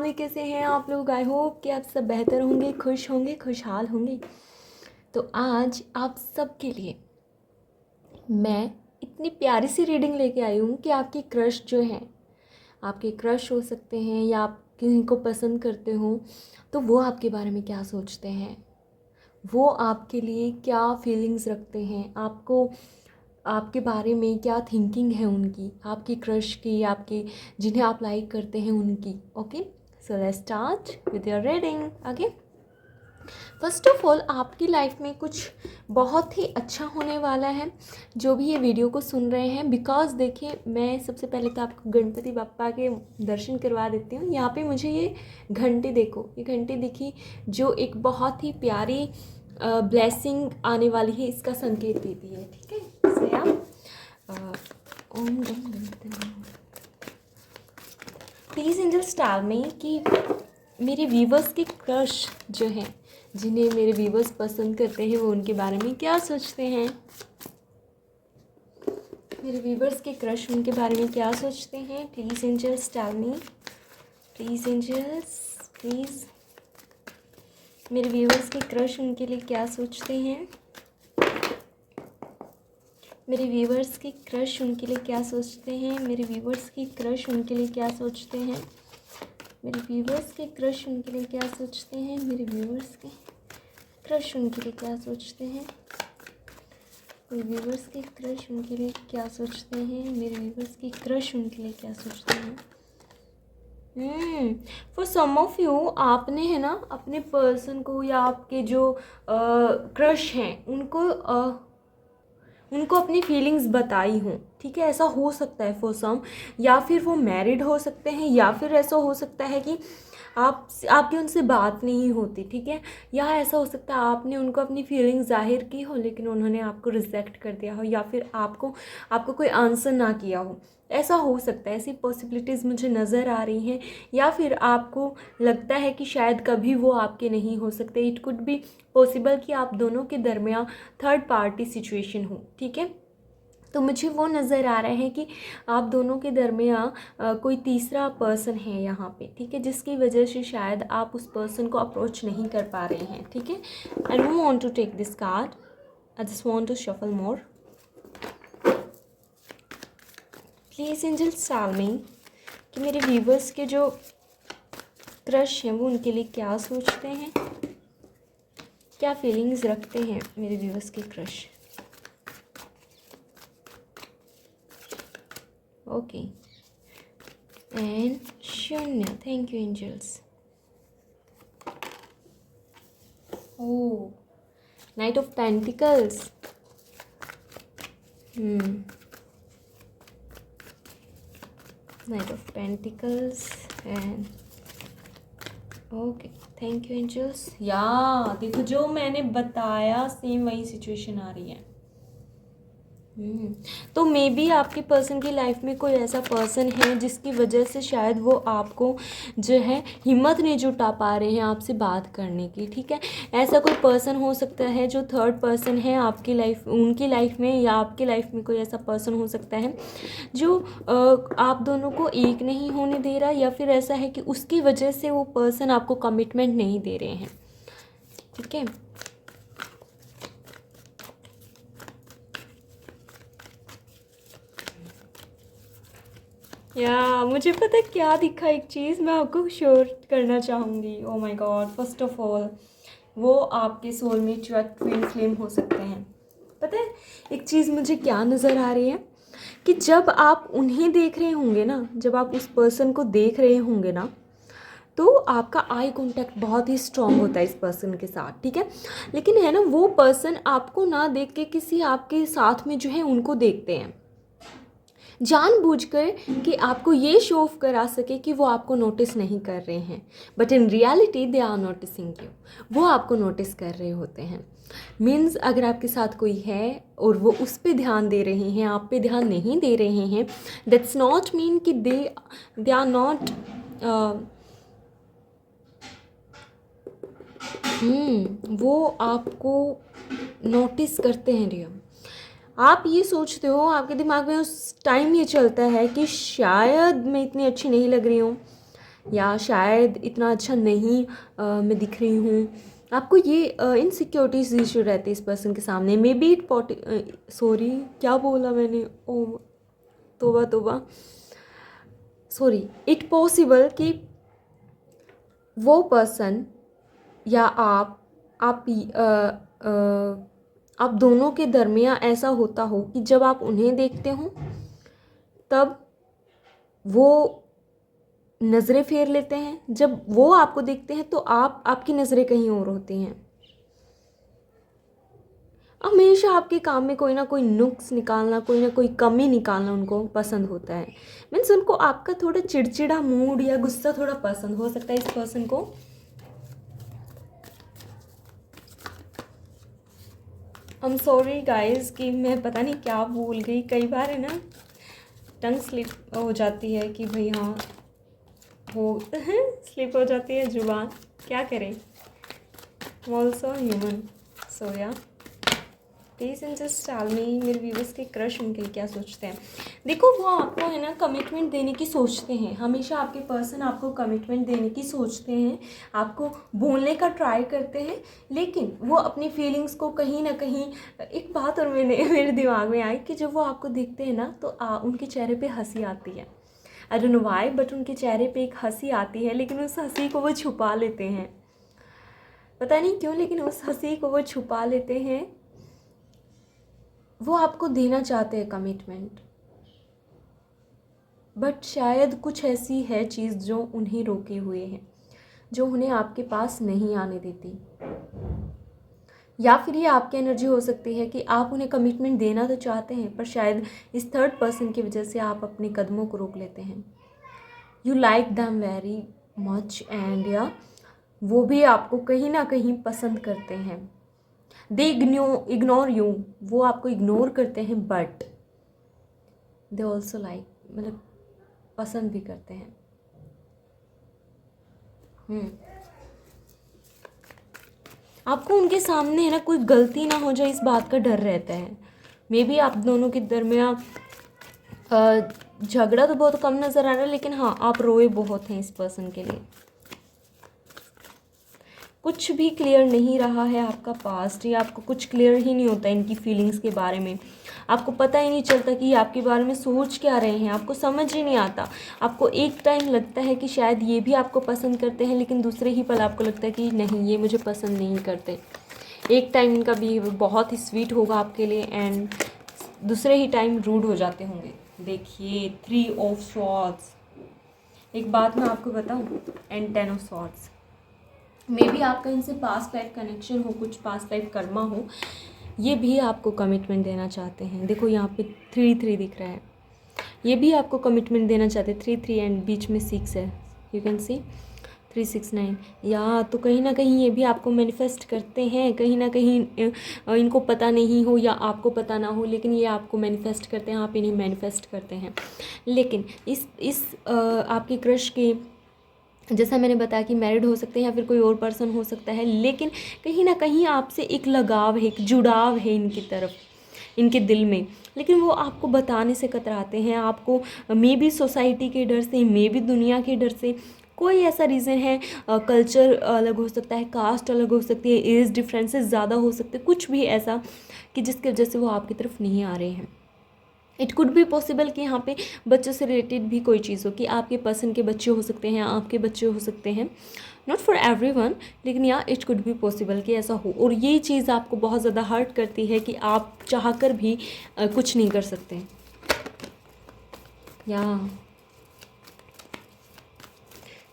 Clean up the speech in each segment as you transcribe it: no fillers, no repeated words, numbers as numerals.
Family, कैसे हैं आप लोग? आई होप कि आप सब बेहतर होंगे, खुश होंगे, खुशहाल होंगे। तो आज आप सबके लिए मैं इतनी प्यारी सी रीडिंग लेके आई हूँ कि आपकी क्रश जो है, आपके क्रश हो सकते हैं या आप किसी को पसंद करते हो, तो वो आपके बारे में क्या सोचते हैं, वो आपके लिए क्या फीलिंग्स रखते हैं, आपको आपके बारे में क्या थिंकिंग है उनकी, आपकी क्रश की, आपके जिन्हें आप लाइक करते हैं उनकी। Okay, so let's start with your reading. Okay, first of all आपकी लाइफ में कुछ बहुत ही अच्छा होने वाला है जो भी ये वीडियो को सुन रहे हैं। बिकॉज देखिए, मैं सबसे पहले तो आपको गणपति बप्पा के दर्शन करवा देती हूँ। यहाँ पे मुझे ये घंटी देखो, ये घंटी दिखी जो एक बहुत ही प्यारी ब्लेसिंग आने वाली है, इसका संकेत देती है। ठीक है, इसलिए आप ओम गम गणपति नमः। प्लीज़ एंजल्स टेल मी कि मेरे व्यूवर्स के क्रश जो हैं, जिन्हें मेरे व्यूवर्स पसंद करते हैं, वो उनके बारे में क्या सोचते हैं। मेरे व्यूवर्स के क्रश उनके बारे में क्या सोचते हैं। Please angels tell me, please angels please. मेरे व्यूवर्स के क्रश उनके लिए क्या सोचते हैं। मेरे व्यूवर्स की क्रश उनके लिए क्या सोचते हैं। मेरे व्यूवर्स की क्रश उनके लिए क्या सोचते हैं। मेरे व्यूवर्स के क्रश उनके लिए क्या सोचते हैं। मेरे व्यूवर्स के क्रश उनके लिए क्या सोचते हैं। मेरे व्यूवर्स के क्रश उनके लिए क्या सोचते हैं। मेरे व्यूवर्स की क्रश उनके लिए क्या सोचते हैं। फॉर सम ऑफ यू, आपने है ना अपने पर्सन को या आपके जो क्रश हैं उनको अपनी फीलिंग्स बताई हों। ठीक है, ऐसा हो सकता है फॉर सम, या फिर वो मैरिड हो सकते हैं, या फिर ऐसा हो सकता है कि आपकी उनसे बात नहीं होती। ठीक है, या ऐसा हो सकता है आपने उनको अपनी फीलिंग्स जाहिर की हो लेकिन उन्होंने आपको रिजेक्ट कर दिया हो, या फिर आपको कोई आंसर ना किया हो। ऐसा हो सकता है, ऐसी पॉसिबिलिटीज़ मुझे नज़र आ रही हैं। या फिर आपको लगता है कि शायद कभी वो आपके नहीं हो सकते। इट कुड बी पॉसिबल कि आप दोनों के दरमियान थर्ड पार्टी सिचुएशन हो। ठीक है, तो मुझे वो नज़र आ रहा है कि आप दोनों के दरमियान कोई तीसरा पर्सन है यहाँ पे। ठीक है, जिसकी वजह से शायद आप उस पर्सन को अप्रोच नहीं कर पा रहे हैं। ठीक है, I don't want to take this card, I just want to shuffle more. Please angels tell me कि मेरे व्यूवर्स के जो क्रश हैं वो उनके लिए क्या सोचते हैं, क्या फीलिंग्स रखते हैं मेरे व्यूवर्स के क्रश। ओके, एंड शून्य। Thank you angels. Oh, knight of pentacles. Knight of pentacles and okay, thank you angels. या देखो, जो मैंने बताया सेम वही सिचुएशन आ रही है। तो मे बी आपके पर्सन की लाइफ में कोई ऐसा पर्सन है जिसकी वजह से शायद वो आपको जो है हिम्मत नहीं जुटा पा रहे हैं आपसे बात करने की। ठीक है, ऐसा कोई पर्सन हो सकता है जो थर्ड पर्सन है आपकी लाइफ, उनकी लाइफ में, या आपकी लाइफ में कोई ऐसा पर्सन हो सकता है जो आप दोनों को एक नहीं होने दे रहा, या फिर ऐसा है कि उसकी वजह से वो पर्सन आपको कमिटमेंट नहीं दे रहे हैं। ठीक है, या मुझे पता है क्या दिखा, एक चीज़ मैं आपको श्योर करना चाहूँगी। Oh my God, first of all वो आपके सोलमेट या ट्विन फ्लेम हो सकते हैं। पता है एक चीज़ मुझे क्या नज़र आ रही है कि जब आप उन्हें देख रहे होंगे ना, जब आप उस पर्सन को देख रहे होंगे ना, तो आपका आई कांटेक्ट बहुत ही स्ट्रॉन्ग होता है इस पर्सन के साथ। ठीक है, लेकिन है ना वो पर्सन आपको ना देख के किसी आपके साथ में जो है उनको देखते हैं जानबूझकर, कि आपको ये शो ऑफ करा सके कि वो आपको नोटिस नहीं कर रहे हैं, but in reality they are noticing you. वो आपको नोटिस कर रहे होते हैं। मीन्स अगर आपके साथ कोई है और वो उस पे ध्यान दे रहे हैं, आप पे ध्यान नहीं दे रहे हैं, दैट्स नॉट मीन कि दे आर नॉट वो आपको नोटिस करते हैं। रिया, आप ये सोचते हो, आपके दिमाग में उस टाइम ये चलता है कि शायद मैं इतनी अच्छी नहीं लग रही हूँ, या शायद इतना अच्छा नहीं मैं दिख रही हूँ। आपको ये इनसिक्योरिटीज इशू रहती है इस पर्सन के सामने। मे बी इट सॉरी क्या बोला मैंने, ओ तोबा तोबा, सॉरी, इट पॉसिबल कि वो पर्सन या आप दोनों के दरमियान ऐसा होता हो कि जब आप उन्हें देखते हो तब वो नज़रें फेर लेते हैं, जब वो आपको देखते हैं तो आपकी नज़रें कहीं और होती हैं। हमेशा आपके काम में कोई ना कोई नुक्स निकालना, कोई ना कोई कमी निकालना उनको पसंद होता है। मीन्स उनको आपका थोड़ा चिड़चिड़ा मूड या गुस्सा थोड़ा पसंद हो सकता है इस पर्सन को। आई एम सॉरी गाइस कि मैं पता नहीं क्या भूल गई, कई बार है ना टंग स्लिप हो जाती है कि भाई हाँ हो स्लिप हो जाती है जुबान, क्या करें, also human. So yeah please in just tell me, मेरे व्यूवर्स के क्रश उनके लिए क्या सोचते हैं। देखो वो आपको है ना कमिटमेंट देने की सोचते हैं, हमेशा आपके पर्सन आपको कमिटमेंट देने की सोचते हैं, आपको बोलने का ट्राई करते हैं, लेकिन वो अपनी फीलिंग्स को कहीं ना कहीं, एक बात और मेरे दिमाग में आई कि जब वो आपको देखते हैं ना तो उनके चेहरे पे हंसी आती है। I don't know why, but उनके चेहरे पे एक हंसी आती है, लेकिन उस हंसी को वो छुपा लेते हैं, पता नहीं क्यों, लेकिन उस हंसी को वो छुपा लेते हैं। वो आपको देना चाहते हैं कमिटमेंट, बट शायद कुछ ऐसी है चीज़ जो उन्हें रोके हुए है, जो उन्हें आपके पास नहीं आने देती। या फिर ये आपकी एनर्जी हो सकती है कि आप उन्हें कमिटमेंट देना तो चाहते हैं, पर शायद इस थर्ड पर्सन की वजह से आप अपने कदमों को रोक लेते हैं। You like them very much and या वो भी आपको कहीं ना कहीं पसंद करते हैं। दे इग्नोर यू, वो आपको इग्नोर करते हैं, बट दे ऑल्सो लाइक, मतलब पसंद भी करते हैं। आपको उनके सामने है ना कोई गलती ना हो जाए इस बात का डर रहता है। मे बी आप दोनों के दरमियान झगड़ा तो बहुत कम नज़र आ रहा है, लेकिन हाँ आप रोए बहुत हैं इस पर्सन के लिए। कुछ भी क्लियर नहीं रहा है आपका पास्ट, या आपको कुछ क्लियर ही नहीं होता इनकी फीलिंग्स के बारे में। आपको पता ही नहीं चलता कि आपके बारे में सोच क्या रहे हैं, आपको समझ ही नहीं आता। आपको एक टाइम लगता है कि शायद ये भी आपको पसंद करते हैं, लेकिन दूसरे ही पल आपको लगता है कि नहीं ये मुझे पसंद नहीं करते। एक टाइम इनका बिहेवियर बहुत ही स्वीट होगा आपके लिए एंड दूसरे ही टाइम रूड हो जाते होंगे। देखिए 3 ऑफ स्वॉर्ड्स, एक बात मैं आपको बताऊँ, and 10 of swords. May be आपका इनसे पास्ट लाइफ कनेक्शन हो, कुछ पास्ट लाइफ कर्मा हो, ये भी आपको कमिटमेंट देना चाहते हैं। देखो यहाँ पे 3 दिख रहा है, ये भी आपको कमिटमेंट देना चाहते हैं। 3 एंड बीच में 6 है, यू कैन सी 3 6 9। या तो कहीं ना कहीं ये भी आपको मैनिफेस्ट करते हैं, कहीं ना कहीं इनको पता नहीं हो या आपको पता ना हो, लेकिन ये आपको मैनिफेस्ट करते हैं, आप इन्हें मैनिफेस्ट करते हैं। लेकिन इस आपके क्रश के, जैसा मैंने बताया कि मैरिड हो सकते हैं या फिर कोई और पर्सन हो सकता है, लेकिन कहीं ना कहीं आपसे एक लगाव है, एक जुड़ाव है इनकी तरफ, इनके दिल में, लेकिन वो आपको बताने से कतराते हैं। आपको मे बी सोसाइटी के डर से, मे बी दुनिया के डर से, कोई ऐसा रीज़न है, कल्चर अलग हो सकता है, कास्ट अलग हो सकती है, एज डिफरेंसेस ज़्यादा हो सकते हैं, कुछ भी ऐसा कि जिसकी वजह से वो आपकी तरफ नहीं आ रहे हैं। इट कुड भी पॉसिबल कि यहाँ पे बच्चों से रिलेटेड भी कोई चीज़ हो, कि आपके पसंद के बच्चे हो सकते हैं, आपके बच्चे हो सकते हैं, नॉट फॉर एवरीवन, लेकिन या इट कुड भी पॉसिबल कि ऐसा हो। और ये चीज़ आपको बहुत ज़्यादा हर्ट करती है कि आप चाहकर भी कुछ नहीं कर सकते। या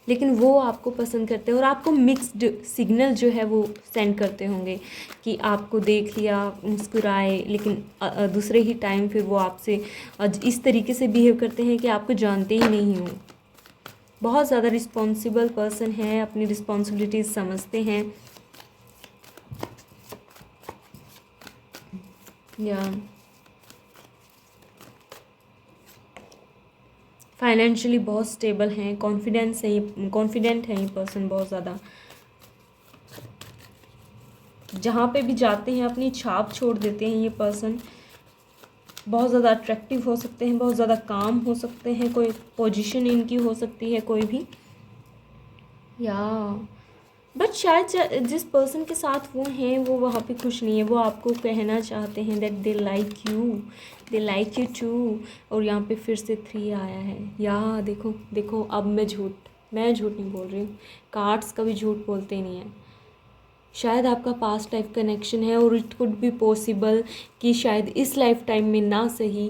लेकिन वो आपको पसंद करते हैं और आपको मिक्स्ड सिग्नल जो है वो सेंड करते होंगे कि आपको देख लिया, मुस्कुराए, लेकिन दूसरे ही टाइम पे वो आपसे इस तरीके से बिहेव करते हैं कि आपको जानते ही नहीं हो। बहुत ज़्यादा रिस्पॉन्सिबल पर्सन है, अपनी रिस्पॉन्सिबिलिटीज़ समझते हैं। या फाइनेंशियली बहुत स्टेबल हैं, कॉन्फिडेंट है ये पर्सन बहुत ज़्यादा। जहाँ पे भी जाते हैं अपनी छाप छोड़ देते हैं ये पर्सन। बहुत ज़्यादा अट्रैक्टिव हो सकते हैं, बहुत ज़्यादा काम हो सकते हैं, कोई पोजीशन इनकी हो सकती है कोई भी। या बट शायद जिस पर्सन के साथ वो हैं वो वहाँ पे खुश नहीं है, वो आपको कहना चाहते हैं that they like you too. और यहाँ पे फिर से 3 आया है। या देखो देखो, अब मैं झूठ नहीं बोल रही हूँ, कार्ड्स कभी झूठ बोलते नहीं हैं। शायद आपका पास्ट लाइफ कनेक्शन है, और इट कुड बी पॉसिबल कि शायद इस लाइफ टाइम में ना सही,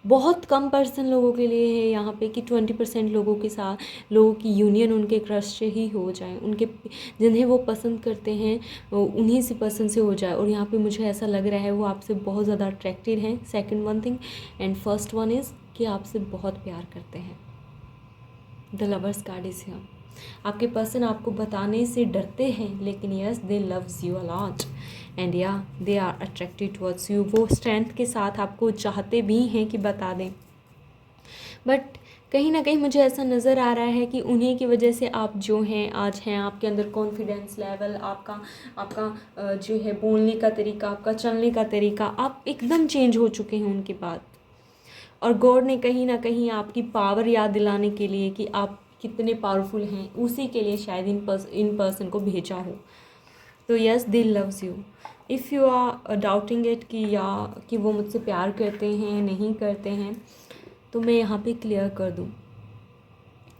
बहुत कम पर्सन लोगों के लिए है यहाँ पे कि 20% लोगों के साथ, लोगों की यूनियन उनके क्रश से ही हो जाए, उनके जिन्हें वो पसंद करते हैं उन्हीं से पसंद से हो जाए। और यहाँ पे मुझे ऐसा लग रहा है वो आपसे बहुत ज़्यादा अट्रैक्टेड हैं, second one thing. And first one is कि आपसे बहुत प्यार करते हैं। The lovers card is here. आपके पर्सन आपको बताने से डरते हैं, लेकिन yes they loves you a lot, and yeah they are attracted towards you. वो स्ट्रेंथ के साथ आपको चाहते भी हैं कि बता दें, बट कहीं ना कहीं मुझे ऐसा नज़र आ रहा है कि उन्हीं की वजह से आप जो हैं आज हैं। आपके अंदर कॉन्फिडेंस लेवल, आपका आपका जो है बोलने का तरीका, आपका चलने का तरीका, आप एकदम चेंज हो चुके हैं उनके बाद। और गॉड ने कहीं ना कहीं आपकी पावर याद दिलाने के लिए कि आप कितने पावरफुल हैं, उसी के लिए शायद इन पर्सन को भेजा हो। तो yes they loves you. If you are doubting it कि वो मुझसे प्यार करते हैं नहीं करते हैं, तो मैं यहाँ पे क्लियर कर दूँ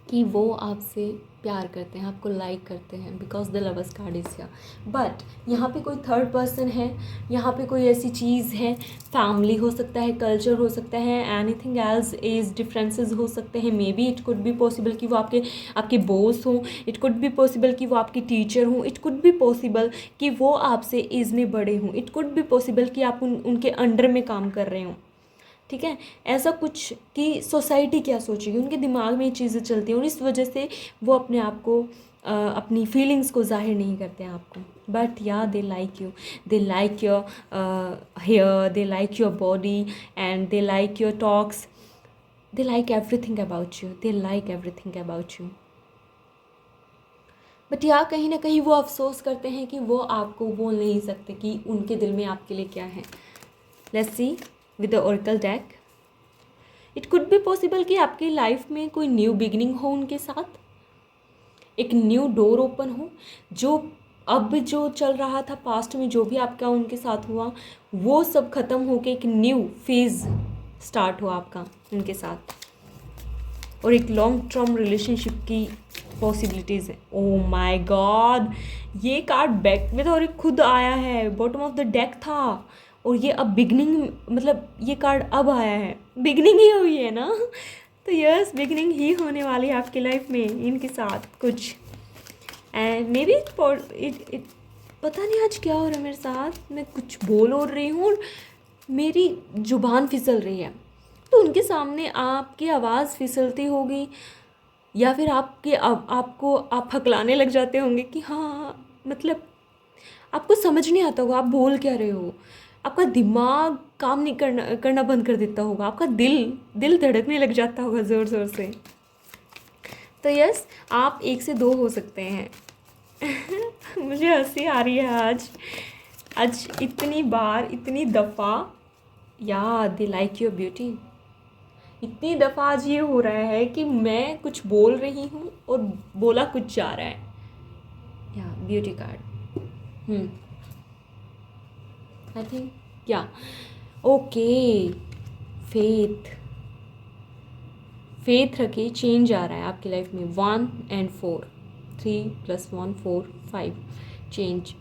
कि वो आपसे प्यार करते हैं, आपको लाइक करते हैं, because the lovers card is here. But यहाँ पे कोई थर्ड पर्सन है, यहाँ पे कोई ऐसी चीज़ है, फैमिली हो सकता है, कल्चर हो सकता है, एनीथिंग एल्स, एज डिफरेंसेस हो सकते हैं। May be it could be possible कि वो आपके बॉस हों, इट कुड बी पॉसिबल कि वो आपके टीचर हों, इट कुड बी पॉसिबल कि वो आपसे एज में बड़े हों, इट कुड बी पॉसिबल कि आप उनके अंडर में काम कर रहे हों। ठीक है, ऐसा कुछ कि सोसाइटी क्या सोचेगी, उनके दिमाग में ये चीज़ें चलती हैं, और इस वजह से वो अपने आप को अपनी फीलिंग्स को जाहिर नहीं करते हैं आपको। But yeah they like you, they like your hair, they like your body, and they like your talks, they like everything about you, they like everything about you. But yeah कहीं ना कहीं वो अफसोस करते हैं कि वो आपको बोल नहीं सकते कि उनके दिल में आपके लिए क्या है। Let's see with the Oracle deck. It could be possible कि आपकी लाइफ में कोई न्यू बिगिनिंग हो उनके साथ, एक न्यू डोर ओपन हो, जो अब जो चल रहा था पास्ट में, जो भी आपका उनके साथ हुआ, वो सब ख़त्म होके एक न्यू फेज़ स्टार्ट हो आपका उनके साथ, और एक लॉन्ग टर्म रिलेशनशिप की पॉसिबिलिटीज़ है। ओह माय गॉड, ये कार्ड बैक में था और एक खुद आया है, बॉटम ऑफ द डेक था, और ये अब बिगनिंग, मतलब ये कार्ड अब आया है, बिगनिंग ही हुई है ना। तो यस, बिगनिंग ही होने वाली है आपकी लाइफ में इनके साथ कुछ। एंड मे बी इट पता नहीं आज क्या हो रहा है मेरे साथ, मैं कुछ बोल और रही हूँ और मेरी जुबान फिसल रही है, तो उनके सामने आपकी आवाज़ फिसलती होगी, या फिर आपको आप हकलाने लग जाते होंगे कि हाँ, मतलब आपको समझ नहीं आता होगा आप बोल क्या रहे हो, आपका दिमाग काम नहीं करना बंद कर देता होगा, आपका दिल धड़कने लग जाता होगा ज़ोर ज़ोर से। तो यस, आप 1 से 2 हो सकते हैं। मुझे हंसी आ रही है आज इतनी बार, इतनी दफ़ा। या दे लाइक योर ब्यूटी, इतनी दफ़ा आज ये हो रहा है कि मैं कुछ बोल रही हूँ और बोला कुछ जा रहा है। या ब्यूटी कार्ड, आई थिंक, या ओके, फेथ रखिए, चेंज आ रहा है आपकी लाइफ में। 1 and 4, 3 + 1 4 5, चेंज।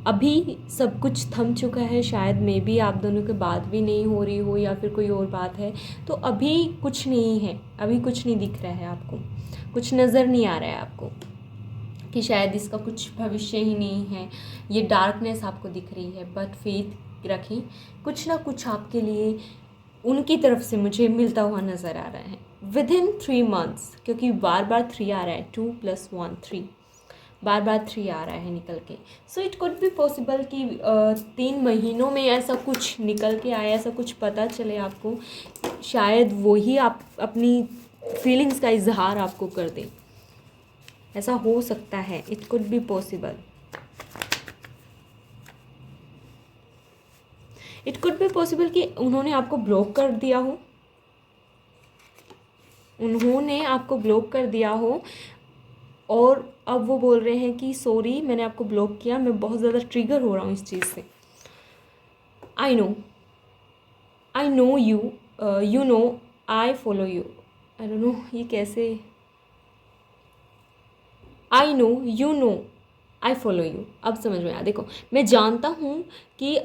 अभी सब कुछ थम चुका है, शायद मे बी आप दोनों की बात भी नहीं हो रही हो, या फिर कोई और बात है, तो अभी कुछ नहीं है, अभी कुछ नहीं दिख रहा है आपको, कुछ नज़र नहीं आ रहा है आपको कि शायद इसका कुछ भविष्य ही नहीं है, ये डार्कनेस आपको दिख रही है। बट फेथ रखें, कुछ ना कुछ आपके लिए उनकी तरफ से मुझे मिलता हुआ नज़र आ रहा है विदिन 3 months, क्योंकि बार बार 3 आ रहा है, 2 + 1 3, बार बार 3 आ रहा है निकल के। So it could be possible कि 3 महीनों में ऐसा कुछ निकल के आए, ऐसा कुछ पता चले आपको, शायद वही आप अपनी फीलिंग्स का इजहार आपको कर दें, ऐसा हो सकता है, it could be possible. It could be possible कि उन्होंने आपको ब्लॉक कर दिया हो, और अब वो बोल रहे हैं कि सॉरी मैंने आपको ब्लॉक किया, मैं बहुत ज़्यादा ट्रिगर हो रहा हूँ इस चीज़ से। आई know you, you know I follow you. I don't no ये कैसे, आई know you know I follow you. अब समझ में आया। देखो, मैं जानता हूँ कि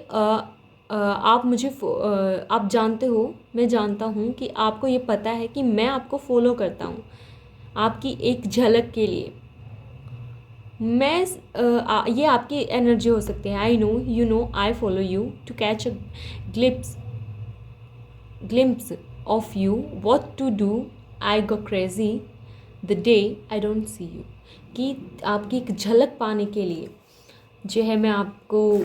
आप मुझे आप जानते हो, मैं जानता हूँ कि आपको ये पता है कि मैं आपको फॉलो करता हूँ आपकी एक झलक के लिए। मैं ये आपकी एनर्जी हो सकती है। I know you know I follow you to catch a glimpse of you what to do I go crazy the day I don't see you. कि आपकी एक झलक पाने के लिए जो है मैं आपको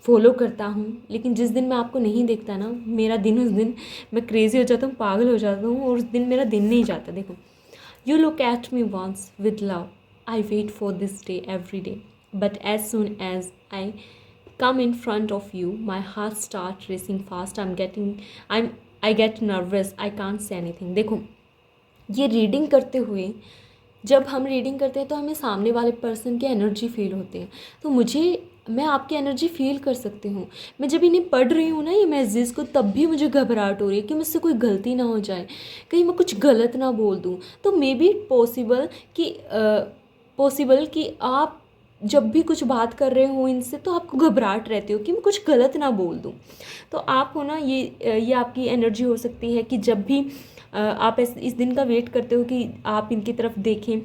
फॉलो करता हूँ, लेकिन जिस दिन मैं आपको नहीं देखता ना, मेरा दिन उस दिन मैं क्रेज़ी हो जाता हूँ, पागल हो जाता हूँ, और उस दिन मेरा दिन नहीं जाता। देखो, you look at me once with love, I wait for this day every day, but as soon as I come in front of you my heart start racing fast, I get nervous, I can't say anything। देखो, ये reading करते हुए, जब हम reading करते हैं तो हमें सामने वाले पर्सन की एनर्जी फील होती है। तो मैं आपकी एनर्जी फील कर सकती हूँ। मैं जब इन्हें पढ़ रही हूँ ना ये मैसेज को, तब भी मुझे घबराहट हो रही है कि मुझसे कोई गलती ना हो जाए, कहीं मैं कुछ गलत ना बोल दूँ। तो मे बी पॉसिबल कि आप जब भी कुछ बात कर रहे हो इनसे, तो आपको घबराहट रहती हो कि मैं कुछ गलत ना बोल दूँ। तो आप हो ना, ये आपकी एनर्जी हो सकती है कि जब भी आप इस दिन का वेट करते हो कि आप इनकी तरफ देखें,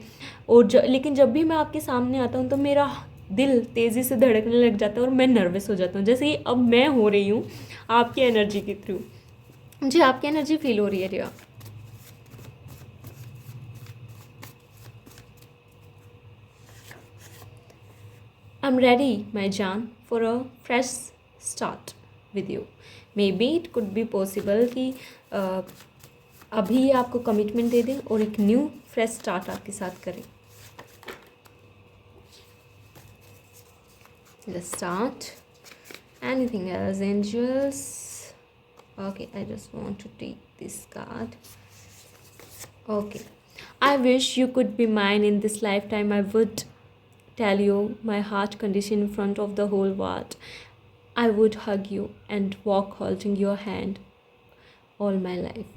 और लेकिन जब भी मैं आपके सामने आता हूँ तो मेरा दिल तेज़ी से धड़कने लग जाता है और मैं नर्वस हो जाता हूँ, जैसे कि अब मैं हो रही हूँ आपकी एनर्जी के थ्रू। मुझे आपकी एनर्जी फील हो रही है रिया। I'm ready, my Jan, for a fresh start with you. Maybe it could be possible कि अभी ये आपको कमिटमेंट दे दें और एक न्यू फ्रेश स्टार्ट आपके साथ करें। Let's start. Anything else, angels? Okay, I just want to take this card. Okay. I wish you could be mine in this lifetime. I would tell you my heart condition in front of the whole world. I would hug you and walk holding your hand all my life.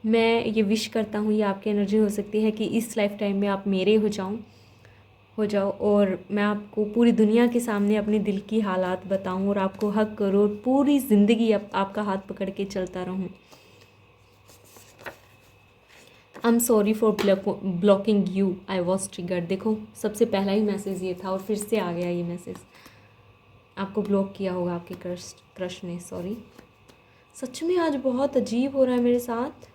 मैं ये wish करता हूँ, ये आपकी energy हो सकती है कि इस लाइफ टाइम में आप मेरे हो जाओ और मैं आपको पूरी दुनिया के सामने अपने दिल की हालात बताऊँ और आपको हक करूँ और पूरी ज़िंदगी आपका हाथ पकड़ के चलता रहूँ। I am sorry for blocking you, I was triggered. देखो, सबसे पहला ही मैसेज ये था और फिर से आ गया ये मैसेज। आपको ब्लॉक किया होगा आपके क्रश ने। सॉरी, सच में आज बहुत अजीब हो रहा है मेरे साथ।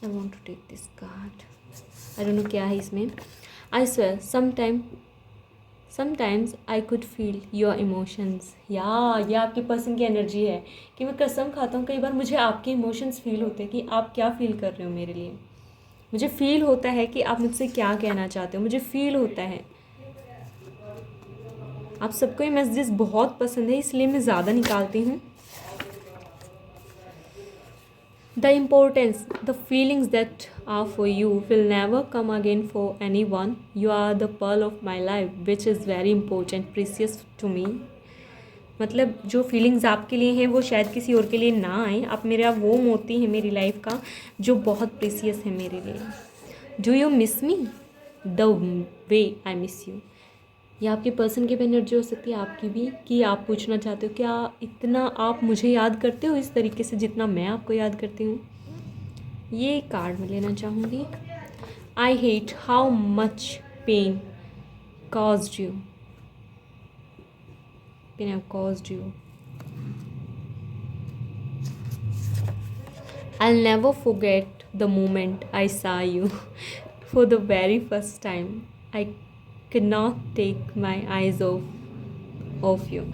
I want to take this card. I don't know क्या है इसमें। I swear sometimes I could feel your emotions. ये आपके पर्सन की एनर्जी है कि मैं कसम खाता हूँ, कई बार मुझे आपके इमोशंस फील होते हैं कि आप क्या फील कर रहे हो मेरे लिए। मुझे फील होता है कि आप मुझसे क्या कहना चाहते हो, मुझे फील होता है। आप सबको ये मैसेजेस बहुत पसंद है, इसलिए मैं ज़्यादा निकालती हूँ। The importance, the feelings that are for you will never come again for anyone. You are the pearl of my life, which is very important, precious to me. मतलब जो फीलिंग्स आपके लिए हैं वो शायद किसी और के लिए ना आए। आप मेरा वो मोती है मेरी लाइफ का जो बहुत प्रीसियस है मेरे लिए। Do you miss me the way I miss you. ये आपके पर्सन की भी एनर्जी हो सकती है, आपकी भी, कि आप पूछना चाहते हो क्या इतना आप मुझे याद करते हो इस तरीके से जितना मैं आपको याद करती हूँ। ये कार्ड मैं लेना चाहूँगी। I hate how much pain caused you. Pain have caused you. I'll never forget the moment I saw you for the very first time. I could not take my eyes off you.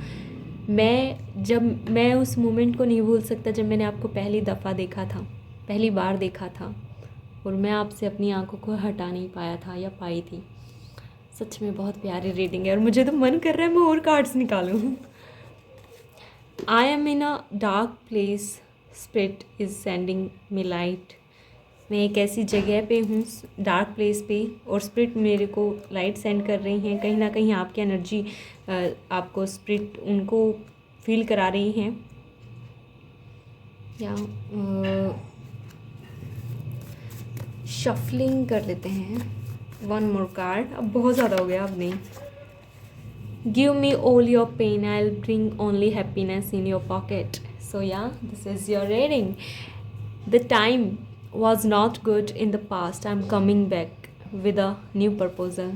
मैं उस moment को नहीं भूल सकता जब मैंने आपको पहली बार देखा था और मैं आपसे अपनी आंखों को हटा नहीं पाया था या पाई थी। सच में बहुत प्यारी रीडिंग है और मुझे तो मन कर रहा है मैं और कार्ड्स निकालूं। I am in a dark place, spirit is sending me light, मैं एक ऐसी जगह पे हूँ, डार्क प्लेस पे, और स्पिरिट मेरे को लाइट सेंड कर रही हैं। कहीं ना कहीं आपकी एनर्जी आपको स्पिरिट उनको फील करा रही हैं। या शफलिंग कर लेते हैं, वन मोर कार्ड। अब बहुत ज़्यादा हो गया, अब नहीं। Give me all your pain, I will bring only happiness in your pocket. So yeah this is your reading. The time was not good in the past. I'm coming back with a new proposal.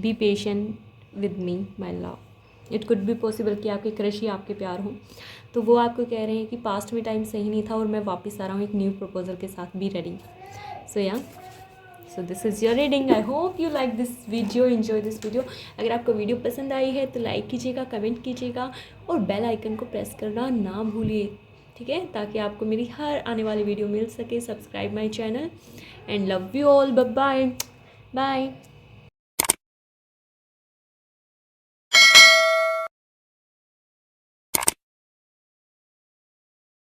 Be patient with me, my love. It could be possible कि आपके crush ही आपके प्यार हो, तो वो आपको कह रहे हैं कि पास्ट में टाइम सही नहीं था और मैं वापस आ रहा हूँ एक न्यू प्रपोजल के साथ। B ready. So yeah so this is your reading. I hope you like this video, enjoy this video. अगर आपको वीडियो पसंद आई है तो लाइक कीजिएगा, कमेंट कीजिएगा और बेल आइकन को प्रेस करना ना भूलिए, ठीक है, ताकि आपको मेरी हर आने वाली वीडियो मिल सके। Subscribe my channel and love you all. Bye bye.